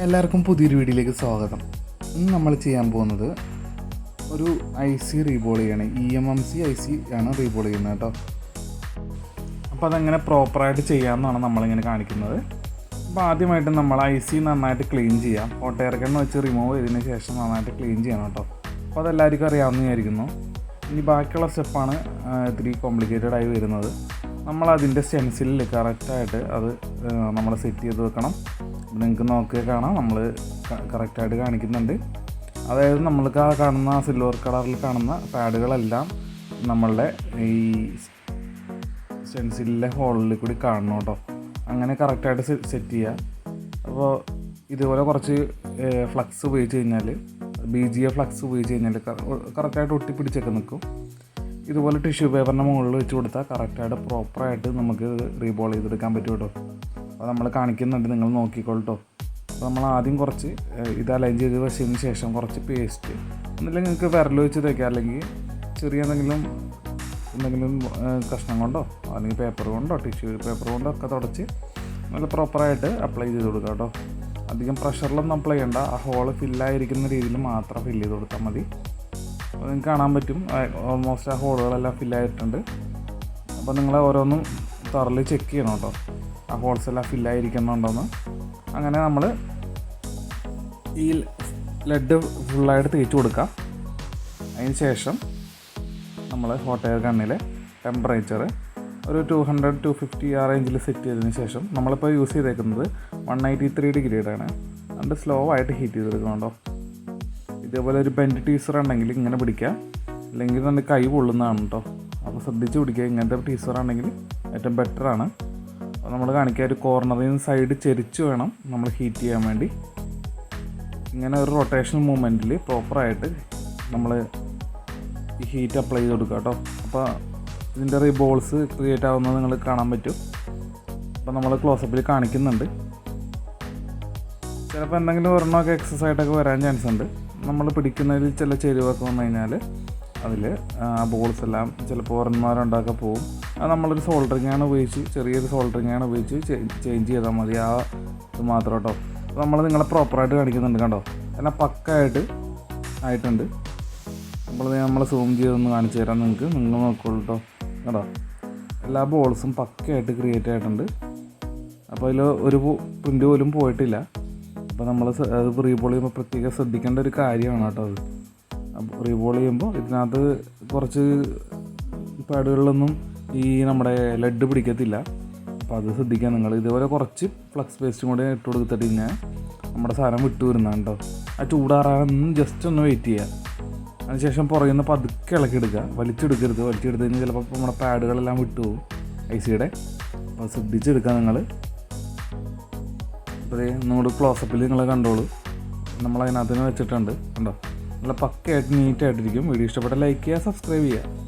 എല്ലാവർക്കും പുതിയൊരു വീഡിയോയിലേക്ക് സ്വാഗതം. ഇന്ന് നമ്മൾ ചെയ്യാൻ പോകുന്നത് ഒരു IC റീബോൾ ചെയ്യണം. EMMC IC ആണ് റീബോൾ ചെയ്യുന്നത് കേട്ടോ. അപ്പോൾ അതെങ്ങനെ പ്രോപ്പറായിട്ട് ചെയ്യാമെന്നാണ് നമ്മളിങ്ങനെ കാണിക്കുന്നത്. അപ്പോൾ ആദ്യമായിട്ട് നമ്മൾ IC നന്നായിട്ട് ക്ലീൻ ചെയ്യാം. ഹോട്ട് എയർ ഗൺ വെച്ച് റിമൂവ് ചെയ്തതിന് ശേഷം നന്നായിട്ട് ക്ലീൻ ചെയ്യണം കേട്ടോ. അപ്പോൾ അതെല്ലാവർക്കും അറിയാവുന്ന വിചാരിക്കുന്നു. ഇനി ബാക്കിയുള്ള സ്റ്റെപ്പാണ് ഇത്തിരി കോംപ്ലിക്കേറ്റഡ് ആയി വരുന്നത്. നമ്മളതിൻ്റെ സ്റ്റെൻസിലിൽ കറക്റ്റായിട്ട് അത് നമ്മൾ സെറ്റ് ചെയ്ത് വെക്കണം. നിങ്ങൾക്ക് നോക്കിയാൽ കാണാം, നമ്മൾ കറക്റ്റായിട്ട് കാണിക്കുന്നുണ്ട്. അതായത് നമ്മൾക്ക് ആ കാണുന്ന സിൽവർ കളറിൽ കാണുന്ന പാഡുകളെല്ലാം നമ്മളുടെ ഈ സ്റ്റെൻസിലിലെ ഹോളിൽ കൂടി കാണണം കേട്ടോ. അങ്ങനെ കറക്റ്റായിട്ട് സെറ്റ് ചെയ്യുക. അപ്പോൾ ഇതുപോലെ കുറച്ച് ഫ്ലക്സ് ഉപയോഗിച്ച് കഴിഞ്ഞാൽ, BGA ഫ്ലക്സ് ഉപയോഗിച്ച് കഴിഞ്ഞാൽ കറക്റ്റായിട്ട് ഒട്ടിപ്പിടിച്ചൊക്കെ നിൽക്കും. ഇതുപോലെ ടിഷ്യൂ പേപ്പറിൻ്റെ മുകളിൽ വെച്ച് കൊടുത്താൽ കറക്റ്റായിട്ട് പ്രോപ്പറായിട്ട് നമുക്ക് റീബോൾ ചെയ്തെടുക്കാൻ പറ്റും കേട്ടോ. അപ്പോൾ നമ്മൾ കാണിക്കുന്നുണ്ട്, നിങ്ങൾ നോക്കിക്കോളൂ. അപ്പോൾ നമ്മൾ ആദ്യം കുറച്ച് ഇത് അലൈൻ ചെയ്ത് വെച്ചതിന് ശേഷം കുറച്ച് പേസ്റ്റ്, ഒന്നില്ലെങ്കിൽ നിങ്ങൾക്ക് വിരൽ വെച്ച് തേക്കാം, അല്ലെങ്കിൽ ചെറിയ എന്തെങ്കിലും കഷ്ണം കൊണ്ടോ അല്ലെങ്കിൽ പേപ്പർ കൊണ്ടോ ടിഷ്യൂ പേപ്പർ കൊണ്ടോ ഒക്കെ തുടച്ച് നല്ല പ്രോപ്പറായിട്ട് അപ്ലൈ ചെയ്ത് കൊടുക്കുക കേട്ടോ. അധികം പ്രഷറിലൊന്നും അപ്ലൈ ചെയ്യേണ്ട, ആ ഹോള് ഫില്ലായിരിക്കുന്ന രീതിയിൽ മാത്രം ഫില്ല് ചെയ്ത് കൊടുത്താൽ മതി. അപ്പോൾ നിങ്ങൾക്ക് കാണാൻ പറ്റും ഓൾമോസ്റ്റ് ആ ഹോളുകളെല്ലാം ഫില്ലായിട്ടുണ്ട്. അപ്പോൾ നിങ്ങൾ ഓരോന്നും തറല് ചെക്ക് ചെയ്യണം കേട്ടോ, ആ ഹോൾസ് എല്ലാം ഫില്ലായിരിക്കുന്നുണ്ടോയെന്ന്. അങ്ങനെ നമ്മൾ ഈ ലെഡ് ഫുള്ളായിട്ട് തേച്ച് കൊടുക്കാം. അതിന് ശേഷം നമ്മൾ ഹോട്ട് എയർ ഗണ്ണിലെ ടെമ്പറേച്ചർ ഒരു 200-250 ആ റേഞ്ചിൽ സെറ്റ് ചെയ്തതിന് ശേഷം നമ്മളിപ്പോൾ യൂസ് ചെയ്തേക്കുന്നത് 193 ഡിഗ്രിയുടെയാണ്. അതുകൊണ്ട് സ്ലോ ആയിട്ട് ഹീറ്റ് ചെയ്തെടുക്കണോ. ഇതേപോലെ ഒരു ബെൻഡ് ടീസർ ഉണ്ടെങ്കിൽ ഇങ്ങനെ പിടിക്കുക, അല്ലെങ്കിൽ തന്നെ കൈ പൊള്ളുന്നതാണ് കേട്ടോ. അപ്പോൾ ശ്രദ്ധിച്ച് പിടിക്കുക. ഇങ്ങനത്തെ ടീസർ ആണെങ്കിൽ ഏറ്റവും ബെറ്ററാണ്. അപ്പോൾ നമ്മൾ കാണിക്കുക, ഒരു കോർണറിൽ നിന്ന് സൈഡ് ചെരിച്ച് വേണം നമ്മൾ ഹീറ്റ് ചെയ്യാൻ വേണ്ടി. ഇങ്ങനെ ഒരു റൊട്ടേഷൻ മൂവ്മെൻറ്റിൽ പ്രോപ്പറായിട്ട് നമ്മൾ ഈ ഹീറ്റ് അപ്ലൈ ചെയ്ത് കൊടുക്കുക കേട്ടോ. അപ്പോൾ ഇതിൻ്റെ റീബോൾസ് ക്രിയേറ്റ് ആവുന്നത് നിങ്ങൾ കാണാൻ പറ്റും. അപ്പോൾ നമ്മൾ ക്ലോസപ്പിൽ കാണിക്കുന്നുണ്ട്. ചിലപ്പോൾ എന്തെങ്കിലും ഒരെണ്ണമൊക്കെ എക്സസ് ആയിട്ടൊക്കെ വരാൻ ചാൻസ് ഉണ്ട്. നമ്മൾ പിടിക്കുന്നതിൽ ചില ചെരുവൊക്കെ വന്നു കഴിഞ്ഞാൽ അതിൽ ആ ബോൾസ് എല്ലാം ചിലപ്പോൾ ഒരെണ്ണമാരുണ്ടാക്കാൻ പോകും. അത് നമ്മളൊരു സോൾഡറിങ്ങാണ് ഉപയോഗിച്ച്, ചെറിയൊരു സോൾഡറിങ്ങാണ് ഉപയോഗിച്ച് ചേഞ്ച് ചെയ്താൽ മതി. ആ ഇത് മാത്രം കേട്ടോ. അപ്പോൾ നമ്മൾ നിങ്ങളെ പ്രോപ്പറായിട്ട് കാണിക്കുന്നുണ്ട് കണ്ടോ, എല്ലാം പക്കായിട്ട് ആയിട്ടുണ്ട്. നമ്മൾ സൂം ചെയ്തൊന്ന് കാണിച്ചു തരാം നിങ്ങൾ നോക്കുള്ളൂ കേട്ടോ. കേട്ടോ, എല്ലാ ബോൾസും പക്കയായിട്ട് ക്രിയേറ്റ് ആയിട്ടുണ്ട്. അപ്പോൾ അതിൽ ഒരു പ്രിൻ്റ് പോലും പോയിട്ടില്ല. അപ്പോൾ നമ്മൾ അത് റീബോൾ ചെയ്യുമ്പോൾ പ്രത്യേകം ശ്രദ്ധിക്കേണ്ട ഒരു കാര്യമാണ് കേട്ടോ അത്. അപ്പോൾ റീബോൾ ചെയ്യുമ്പോൾ ഇതിനകത്ത് കുറച്ച് പാഡുകളിലൊന്നും ഈ നമ്മുടെ ലെഡ് പിടിക്കത്തില്ല. അപ്പോൾ അത് ശ്രദ്ധിക്കാൻ നിങ്ങൾ. ഇതുപോലെ കുറച്ച് ഫ്ലക്സ് പേസ്റ്റും കൂടെ ഇട്ട് കൊടുത്തിട്ട് കഴിഞ്ഞാൽ നമ്മുടെ സാധനം വിട്ടു വരുന്നതാണ് കേട്ടോ. ആ ചൂടാറാനൊന്നും ജസ്റ്റ് ഒന്ന് വെയിറ്റ് ചെയ്യുക. അതിനുശേഷം പുറകിൽ നിന്ന് പതുക്കെ ഇളക്കിയെടുക്കുക, വലിച്ചെടുക്കരുത്. വലിച്ചെടുത്ത് കഴിഞ്ഞാൽ ചിലപ്പോൾ നമ്മുടെ പാഡുകളെല്ലാം വിട്ടു പോകും ICയുടെ. അപ്പോൾ ശ്രദ്ധിച്ചെടുക്കുക നിങ്ങൾ. അപ്പോൾ നമ്മുടെ ക്ലോസപ്പിൽ നിങ്ങൾ കണ്ടോളൂ, നമ്മളതിനകത്ത് വെച്ചിട്ടുണ്ട് കണ്ടോ. നല്ല പക്കയായിട്ട് നീറ്റായിട്ടിരിക്കും. വീഡിയോ ഇഷ്ടപ്പെട്ട ലൈക്ക് ചെയ്യുക, സബ്സ്ക്രൈബ് ചെയ്യുക.